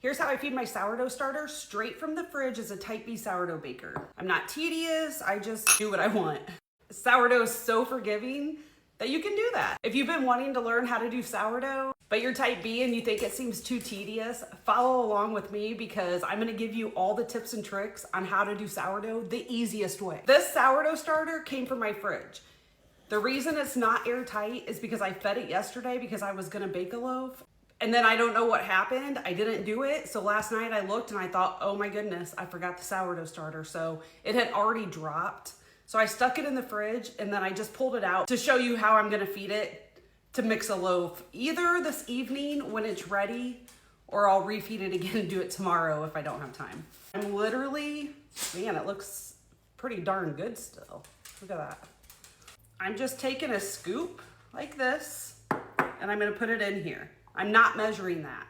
Here's how I feed my sourdough starter straight from the fridge as a type B sourdough baker. I'm not tedious, I just do what I want. Sourdough is so forgiving that you can do that. If you've been wanting to learn how to do sourdough, but you're type B and you think it seems too tedious, follow along with me because I'm gonna give you all the tips and tricks on how to do sourdough the easiest way. This sourdough starter came from my fridge. The reason it's not airtight is because I fed it yesterday because I was gonna bake a loaf. And then I don't know what happened. I didn't do it. So last night I looked and I thought, oh my goodness, I forgot the sourdough starter. So it had already dropped. So I stuck it in the fridge and then I just pulled it out to show you how I'm gonna feed it to mix a loaf either this evening when it's ready, or I'll refeed it again and do it tomorrow if I don't have time. I'm literally, man, it looks pretty darn good still. Look at that. I'm just taking a scoop like this and I'm gonna put it in here. I'm not measuring that,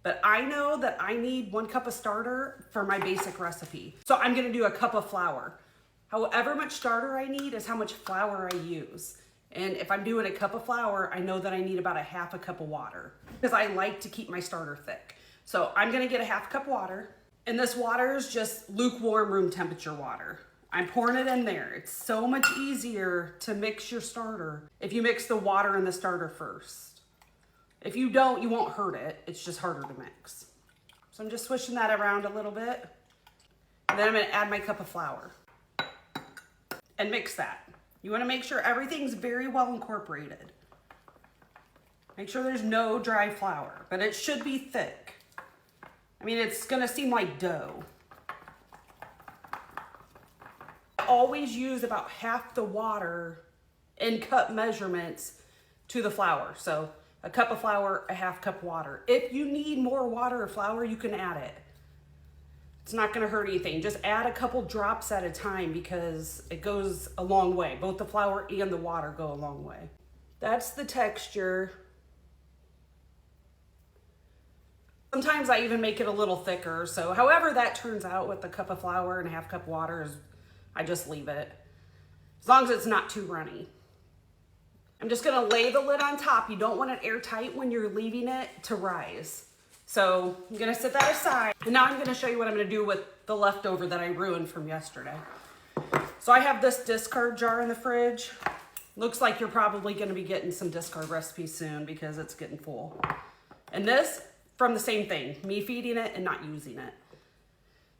but I know that I need 1 cup of starter for my basic recipe. So I'm gonna do a cup of flour. However much starter I need is how much flour I use. And if I'm doing a cup of flour, I know that I need about a half a cup of water because I like to keep my starter thick. So I'm gonna get a half cup water, and this water is just lukewarm room temperature water. I'm pouring it in there. It's so much easier to mix your starter if you mix the water and the starter first. If you don't, you won't hurt it. It's just harder to mix. So I'm just swishing that around a little bit. And then I'm gonna add my cup of flour and mix that. You wanna make sure everything's very well incorporated. Make sure there's no dry flour, but it should be thick. I mean, it's gonna seem like dough. Always use about half the water in cup measurements to the flour. So a cup of flour, a half cup water. If you need more water or flour, you can add it. It's not gonna hurt anything. Just add a couple drops at a time because it goes a long way. Both the flour and the water go a long way. That's the texture. Sometimes I even make it a little thicker. So however that turns out with a cup of flour and a half cup water, I just leave it. As long as it's not too runny. I'm just gonna lay the lid on top. You don't want it airtight when you're leaving it to rise. So I'm gonna set that aside. And now I'm gonna show you what I'm gonna do with the leftover that I ruined from yesterday. So I have this discard jar in the fridge. Looks like you're probably gonna be getting some discard recipes soon because it's getting full. And this, from the same thing, me feeding it and not using it.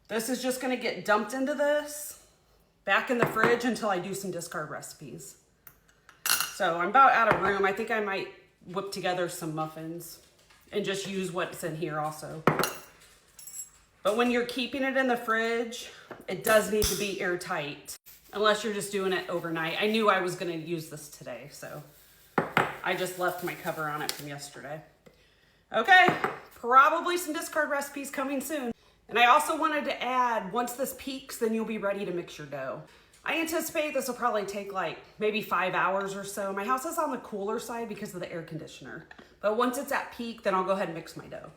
This is just gonna get dumped into this, back in the fridge until I do some discard recipes. So I'm about out of room. I think I might whip together some muffins and just use what's in here also. But when you're keeping it in the fridge, it does need to be airtight, unless you're just doing it overnight. I knew I was gonna use this today, so I just left my cover on it from yesterday. Okay, probably some discard recipes coming soon. And I also wanted to add, once this peaks, then you'll be ready to mix your dough. I anticipate this will probably take like maybe 5 hours or so. My house is on the cooler side because of the air conditioner. But once it's at peak, then I'll go ahead and mix my dough.